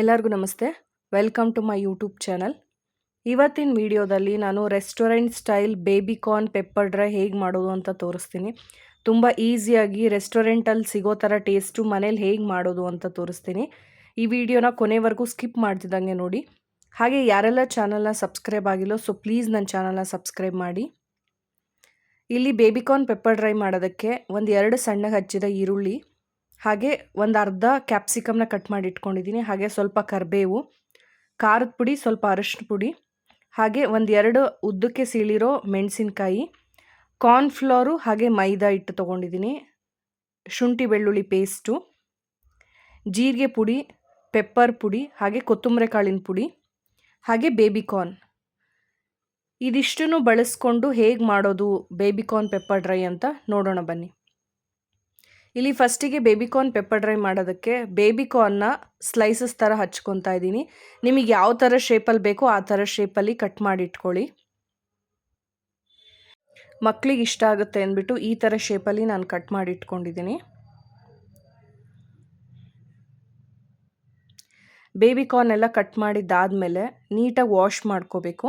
ಎಲ್ಲರಿಗೂ ನಮಸ್ತೆ. Welcome to my YouTube channel. ಇವತ್ತಿನ ವಿಡಿಯೋದಲ್ಲಿ ನಾನು restaurant style baby corn pepper dry ಹೇಗೆ ಮಾಡೋದು ಅಂತ ತೋರಿಸ್ತೀನಿ. ತುಂಬ ಈಸಿಯಾಗಿ ರೆಸ್ಟೋರೆಂಟಲ್ಲಿ ಸಿಗೋ ಥರ ಟೇಸ್ಟು ಮನೇಲಿ ಹೇಗೆ ಮಾಡೋದು ಅಂತ ತೋರಿಸ್ತೀನಿ. ಈ ವಿಡಿಯೋನ ಕೊನೆವರೆಗೂ ಸ್ಕಿಪ್ ಮಾಡ್ತಿದ್ದಂಗೆ ನೋಡಿ. ಹಾಗೆ ಯಾರೆಲ್ಲ ಚಾನಲ್ನ ಸಬ್ಸ್ಕ್ರೈಬ್ ಆಗಿಲ್ಲೋ ಪ್ಲೀಸ್ ನನ್ನ ಚಾನಲ್ನ ಸಬ್ಸ್ಕ್ರೈಬ್ ಮಾಡಿ. ಇಲ್ಲಿ ಬೇಬಿ ಕಾರ್ನ್ ಪೆಪ್ಪರ್ ಡ್ರೈ ಮಾಡೋದಕ್ಕೆ 2 ಸಣ್ಣಗೆ ಹಚ್ಚಿದ ಈರುಳ್ಳಿ, ಹಾಗೆ ಒಂದು ಅರ್ಧ ಕ್ಯಾಪ್ಸಿಕಮ್ನ ಕಟ್ ಮಾಡಿ ಇಟ್ಕೊಂಡಿದ್ದೀನಿ. ಹಾಗೆ ಸ್ವಲ್ಪ ಕರಿಬೇವು, ಖಾರದ ಪುಡಿ, ಸ್ವಲ್ಪ ಅರಿಶಿನ ಪುಡಿ, ಹಾಗೆ 2 ಉದ್ದಕ್ಕೆ ಸೀಳಿರೋ ಮೆಣಸಿನ್ಕಾಯಿ, ಕಾರ್ನ್ಫ್ಲೋರು ಹಾಗೆ ಮೈದಾ ಹಿಟ್ಟು ತೊಗೊಂಡಿದ್ದೀನಿ, ಶುಂಠಿ ಬೆಳ್ಳುಳ್ಳಿ ಪೇಸ್ಟು, ಜೀರಿಗೆ ಪುಡಿ, ಪೆಪ್ಪರ್ ಪುಡಿ, ಹಾಗೆ ಕೊತ್ತಂಬರಿ ಕಾಳಿನ ಪುಡಿ, ಹಾಗೆ ಬೇಬಿ ಕಾರ್ನ್. ಇದಿಷ್ಟನ್ನು ಬಳಸ್ಕೊಂಡು ಹೇಗೆ ಮಾಡೋದು ಬೇಬಿ ಕಾರ್ನ್ ಪೆಪ್ಪರ್ ಡ್ರೈ ಅಂತ ನೋಡೋಣ ಬನ್ನಿ. ಇಲ್ಲಿ ಫಸ್ಟಿಗೆ ಬೇಬಿ ಕಾರ್ನ್ ಪೆಪ್ಪರ್ ಡ್ರೈ ಮಾಡೋದಕ್ಕೆ ಬೇಬಿ ಕಾರ್ನ್ನ ಸ್ಲೈಸಸ್ ಥರ ಹಚ್ಕೊತಾ ಇದ್ದೀನಿ. ನಿಮಗೆ ಯಾವ ಥರ ಶೇಪಲ್ಲಿ ಬೇಕೋ ಆ ಥರ ಶೇಪಲ್ಲಿ ಕಟ್ ಮಾಡಿ ಇಟ್ಕೊಳ್ಳಿ. ಮಕ್ಕಳಿಗೆ ಇಷ್ಟ ಆಗುತ್ತೆ ಅಂದ್ಬಿಟ್ಟು ಈ ಥರ ಶೇಪಲ್ಲಿ ನಾನು ಕಟ್ ಮಾಡಿ ಇಟ್ಕೊಂಡಿದ್ದೀನಿ. ಬೇಬಿ ಕಾರ್ನ್ ಎಲ್ಲ ಕಟ್ ಮಾಡಿದ್ದಾದಮೇಲೆ ನೀಟಾಗಿ ವಾಶ್ ಮಾಡ್ಕೋಬೇಕು.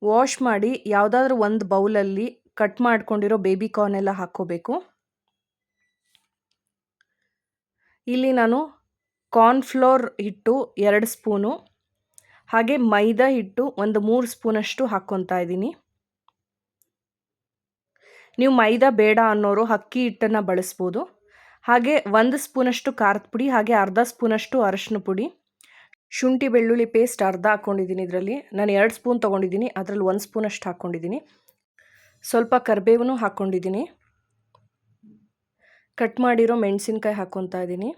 ವಾಶ್ ಮಾಡಿ ಯಾವುದಾದ್ರೂ ಒಂದು ಬೌಲಲ್ಲಿ ಕಟ್ ಮಾಡ್ಕೊಂಡಿರೋ ಬೇಬಿ ಕಾರ್ನ್ ಎಲ್ಲ ಹಾಕ್ಕೋಬೇಕು. ಇಲ್ಲಿ ನಾನು ಕಾರ್ನ್ಫ್ಲೋರ್ ಹಿಟ್ಟು 2 ಸ್ಪೂನು, ಹಾಗೆ ಮೈದಾ ಹಿಟ್ಟು 3 ಸ್ಪೂನಷ್ಟು ಹಾಕ್ಕೊತಾ ಇದ್ದೀನಿ. ನೀವು ಮೈದಾ ಬೇಡ ಅನ್ನೋರು ಅಕ್ಕಿ ಹಿಟ್ಟನ್ನು ಬಳಸ್ಬೋದು. ಹಾಗೆ 1 ಸ್ಪೂನಷ್ಟು ಖಾರದ ಪುಡಿ, ಹಾಗೆ ಅರ್ಧ ಸ್ಪೂನಷ್ಟು ಅರಿಶಿನ ಪುಡಿ, ಶುಂಠಿ ಬೆಳ್ಳುಳ್ಳಿ ಪೇಸ್ಟ್ ಅರ್ಧ ಹಾಕ್ಕೊಂಡಿದ್ದೀನಿ. ಇದರಲ್ಲಿ ನಾನು 2 ಸ್ಪೂನ್ ತೊಗೊಂಡಿದ್ದೀನಿ, ಅದರಲ್ಲಿ 1 ಸ್ಪೂನಷ್ಟು ಹಾಕ್ಕೊಂಡಿದ್ದೀನಿ. ಸ್ವಲ್ಪ ಕರಿಬೇವನ್ನು ಹಾಕ್ಕೊಂಡಿದ್ದೀನಿ. ಕಟ್ ಮಾಡಿರೋ ಮೆಣಸಿನ್ಕಾಯಿ ಹಾಕ್ಕೊತಾ ಇದ್ದೀನಿ.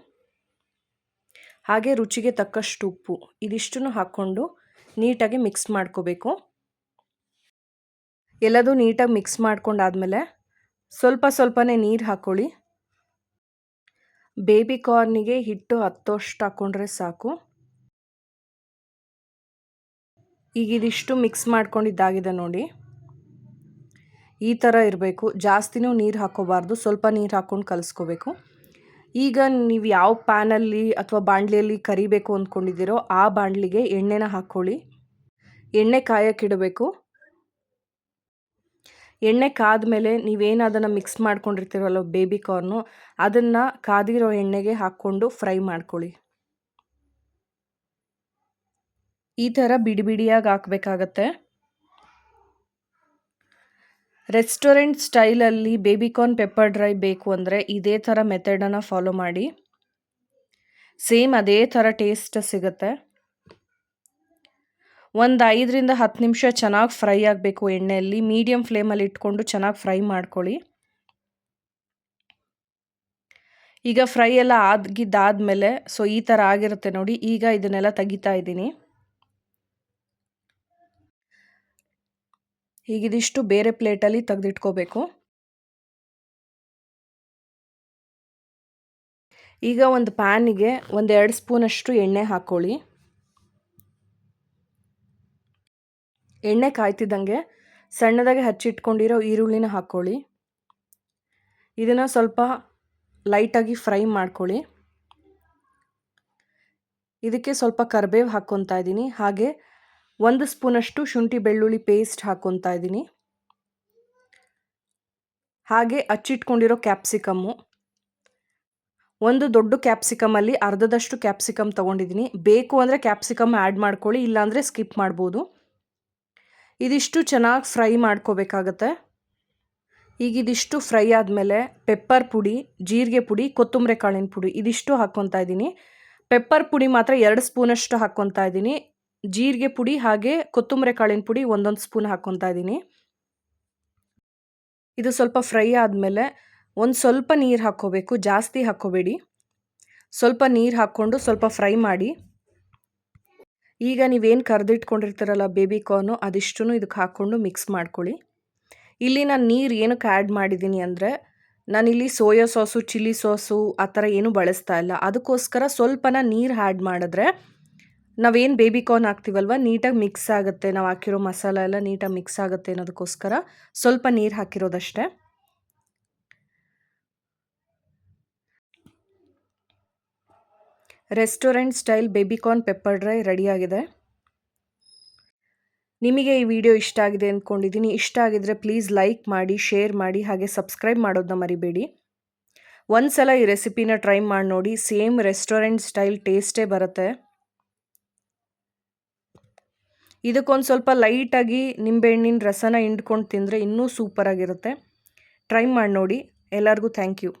ಹಾಗೆ ರುಚಿಗೆ ತಕ್ಕಷ್ಟು ಉಪ್ಪು, ಇದಿಷ್ಟನ್ನು ಹಾಕ್ಕೊಂಡು ನೀಟಾಗಿ ಮಿಕ್ಸ್ ಮಾಡ್ಕೋಬೇಕು. ಎಲ್ಲದೂ ನೀಟಾಗಿ ಮಿಕ್ಸ್ ಮಾಡ್ಕೊಂಡಾದ್ಮೇಲೆ ಸ್ವಲ್ಪನೇ ನೀರು ಹಾಕ್ಕೊಳ್ಳಿ. ಬೇಬಿ ಕಾರ್ನಿಗೆ ಹಿಟ್ಟು ಹತ್ತೋಷ್ಟು ಹಾಕ್ಕೊಂಡ್ರೆ ಸಾಕು. ಈಗ ಇದಿಷ್ಟು ಮಿಕ್ಸ್ ಮಾಡ್ಕೊಂಡಿದ್ದಾಗಿದೆ ನೋಡಿ, ಈ ಥರ ಇರಬೇಕು. ಜಾಸ್ತಿನೂ ನೀರು ಹಾಕ್ಕೋಬಾರ್ದು, ಸ್ವಲ್ಪ ನೀರು ಹಾಕ್ಕೊಂಡು ಕಲಿಸ್ಕೋಬೇಕು. ಈಗ ನೀವು ಯಾವ ಪ್ಯಾನಲ್ಲಿ ಅಥವಾ ಬಾಣಲಿಯಲ್ಲಿ ಕರಿಬೇಕು ಅಂದ್ಕೊಂಡಿದ್ದೀರೋ ಆ ಬಾಣಲಿಗೆ ಎಣ್ಣೆನ ಹಾಕ್ಕೊಳ್ಳಿ. ಎಣ್ಣೆ ಕಾಯಕ್ಕಿಡಬೇಕು. ಎಣ್ಣೆ ಕಾದ್ಮೇಲೆ ನೀವೇನು ಅದನ್ನು ಮಿಕ್ಸ್ ಮಾಡ್ಕೊಂಡಿರ್ತೀರಲ್ಲ ಬೇಬಿ ಕಾರ್ನು, ಅದನ್ನು ಕಾದಿರೋ ಎಣ್ಣೆಗೆ ಹಾಕ್ಕೊಂಡು ಫ್ರೈ ಮಾಡ್ಕೊಳ್ಳಿ. ಈ ಥರ ಬಿಡಿ ಬಿಡಿಯಾಗಿ ಹಾಕಬೇಕಾಗತ್ತೆ. ರೆಸ್ಟೋರೆಂಟ್ ಸ್ಟೈಲಲ್ಲಿ ಬೇಬಿ ಕಾರ್ನ್ ಪೆಪ್ಪರ್ ಡ್ರೈ ಬೇಕು ಅಂದರೆ ಇದೇ ಥರ ಮೆಥಡನ್ನು ಫಾಲೋ ಮಾಡಿ. ಸೇಮ್ ಅದೇ ಥರ ಟೇಸ್ಟ್ ಸಿಗುತ್ತೆ. 5ರಿಂದ 10 ನಿಮಿಷ ಚೆನ್ನಾಗಿ ಫ್ರೈ ಆಗಬೇಕು ಎಣ್ಣೆಯಲ್ಲಿ. ಮೀಡಿಯಮ್ ಫ್ಲೇಮಲ್ಲಿ ಇಟ್ಕೊಂಡು ಚೆನ್ನಾಗಿ ಫ್ರೈ ಮಾಡ್ಕೊಳ್ಳಿ. ಈಗ ಫ್ರೈ ಎಲ್ಲ ಆಗಿದ್ದಾದಮೇಲೆ ಈ ಥರ ಆಗಿರುತ್ತೆ ನೋಡಿ. ಈಗ ಇದನ್ನೆಲ್ಲ ತೆಗಿತಾ ಇದ್ದೀನಿ. ಹೀಗಿದಿಷ್ಟು ಬೇರೆ ಪ್ಲೇಟಲ್ಲಿ ತೆಗೆದಿಟ್ಕೋಬೇಕು. ಈಗ ಒಂದು ಪ್ಯಾನಿಗೆ 2 ಸ್ಪೂನಷ್ಟು ಎಣ್ಣೆ ಹಾಕ್ಕೊಳ್ಳಿ. ಎಣ್ಣೆ ಕಾಯ್ತಿದ್ದಂಗೆ ಸಣ್ಣದಾಗಿ ಹಚ್ಚಿಟ್ಕೊಂಡಿರೋ ಈರುಳ್ಳಿನ ಹಾಕ್ಕೊಳ್ಳಿ. ಇದನ್ನು ಸ್ವಲ್ಪ ಲೈಟಾಗಿ ಫ್ರೈ ಮಾಡ್ಕೊಳ್ಳಿ. ಇದಕ್ಕೆ ಸ್ವಲ್ಪ ಕರಿಬೇವು ಹಾಕ್ಕೊತಾ ಇದ್ದೀನಿ. ಹಾಗೆ 1 ಸ್ಪೂನಷ್ಟು ಶುಂಠಿ ಬೆಳ್ಳುಳ್ಳಿ ಪೇಸ್ಟ್ ಹಾಕ್ಕೊತಾ ಇದ್ದೀನಿ. ಹಾಗೆ ಹಚ್ಚಿಟ್ಕೊಂಡಿರೋ ಕ್ಯಾಪ್ಸಿಕಮ್ಮು, ಒಂದು ದೊಡ್ಡ ಕ್ಯಾಪ್ಸಿಕಮಲ್ಲಿ ಅರ್ಧದಷ್ಟು ಕ್ಯಾಪ್ಸಿಕಮ್ ತೊಗೊಂಡಿದ್ದೀನಿ. ಬೇಕು ಅಂದರೆ ಕ್ಯಾಪ್ಸಿಕಮ್ ಆ್ಯಡ್ ಮಾಡ್ಕೊಳ್ಳಿ, ಇಲ್ಲಾಂದರೆ ಸ್ಕಿಪ್ ಮಾಡ್ಬೋದು. ಇದಿಷ್ಟು ಚೆನ್ನಾಗಿ ಫ್ರೈ ಮಾಡ್ಕೋಬೇಕಾಗತ್ತೆ. ಈಗ ಇದಿಷ್ಟು ಫ್ರೈ ಆದಮೇಲೆ ಪೆಪ್ಪರ್ ಪುಡಿ, ಜೀರಿಗೆ ಪುಡಿ, ಕೊತ್ತಂಬರಿ ಕಾಳಿನ ಪುಡಿ ಇದಿಷ್ಟು ಹಾಕ್ಕೊತಾ ಇದ್ದೀನಿ. ಪೆಪ್ಪರ್ ಪುಡಿ ಮಾತ್ರ 2 ಸ್ಪೂನಷ್ಟು ಹಾಕ್ಕೊತಾ ಇದ್ದೀನಿ. ಜೀರಿಗೆ ಪುಡಿ ಹಾಗೆ ಕೊತ್ತಂಬರಿ ಕಾಳಿನ ಪುಡಿ 1 ಸ್ಪೂನ್ ಹಾಕ್ಕೊತಾ ಇದ್ದೀನಿ. ಇದು ಸ್ವಲ್ಪ ಫ್ರೈ ಆದಮೇಲೆ ಸ್ವಲ್ಪ ನೀರು ಹಾಕ್ಕೋಬೇಕು, ಜಾಸ್ತಿ ಹಾಕ್ಕೋಬೇಡಿ. ಸ್ವಲ್ಪ ನೀರು ಹಾಕ್ಕೊಂಡು ಸ್ವಲ್ಪ ಫ್ರೈ ಮಾಡಿ. ಈಗ ನೀವೇನು ಕರೆದಿಟ್ಕೊಂಡಿರ್ತೀರಲ್ಲ ಬೇಬಿ ಕಾರ್ನು, ಅದಿಷ್ಟನ್ನು ಇದಕ್ಕೆ ಹಾಕ್ಕೊಂಡು ಮಿಕ್ಸ್ ಮಾಡ್ಕೊಳ್ಳಿ. ಇಲ್ಲಿ ನಾನು ನೀರು ಏನಕ್ಕೆ ಆ್ಯಡ್ ಮಾಡಿದ್ದೀನಿ ಅಂದರೆ, ನಾನಿಲ್ಲಿ ಸೋಯಾ ಸಾಸು, ಚಿಲ್ಲಿ ಸಾಸು ಆ ಥರ ಏನೂ ಬಳಸ್ತಾ ಇಲ್ಲ. ಅದಕ್ಕೋಸ್ಕರ ಸ್ವಲ್ಪನ ನೀರು ಆ್ಯಡ್ ಮಾಡಿದ್ರೆ ನಾವೇನು ಬೇಬಿ ಕಾರ್ನ್ ಹಾಕ್ತೀವಲ್ವ ನೀಟಾಗಿ ಮಿಕ್ಸ್ ಆಗುತ್ತೆ. ನಾವು ಹಾಕಿರೋ ಮಸಾಲ ಎಲ್ಲ ನೀಟಾಗಿ ಮಿಕ್ಸ್ ಆಗುತ್ತೆ ಅನ್ನೋದಕ್ಕೋಸ್ಕರ ಸ್ವಲ್ಪ ನೀರು ಹಾಕಿರೋದಷ್ಟೇ. Restaurant style baby corn pepper dry ರೆಡಿಯಾಗಿದೆ. ನಿಮಗೆ ಈ ವಿಡಿಯೋ ಇಷ್ಟ ಆಗಿದೆ ಅಂದ್ಕೊಂಡಿದ್ದೀನಿ. ಇಷ್ಟ ಆಗಿದ್ರೆ ಪ್ಲೀಸ್ ಲೈಕ್ ಮಾಡಿ, ಶೇರ್ ಮಾಡಿ, ಹಾಗೆ ಸಬ್ಸ್ಕ್ರೈಬ್ ಮಾಡೋದನ್ನ ಮರಿಬೇಡಿ. ಒಂದ್ಸಲ ಈ ರೆಸಿಪಿನ ಟ್ರೈ ಮಾಡಿ ನೋಡಿ, ಸೇಮ್ ರೆಸ್ಟೋರೆಂಟ್ ಸ್ಟೈಲ್ ಟೇಸ್ಟೇ ಬರುತ್ತೆ. ಇದಕ್ಕೊಂದು ಸ್ವಲ್ಪ ಲೈಟಾಗಿ ನಿಂಬೆಹಣ್ಣಿನ ರಸನ ಹಿಂಡ್ಕೊಂಡು ತಿಂದರೆ ಇನ್ನೂ ಸೂಪರಾಗಿರುತ್ತೆ. ಟ್ರೈ ಮಾಡಿ ನೋಡಿ. ಎಲ್ಲರಿಗೂ ಥ್ಯಾಂಕ್ ಯು.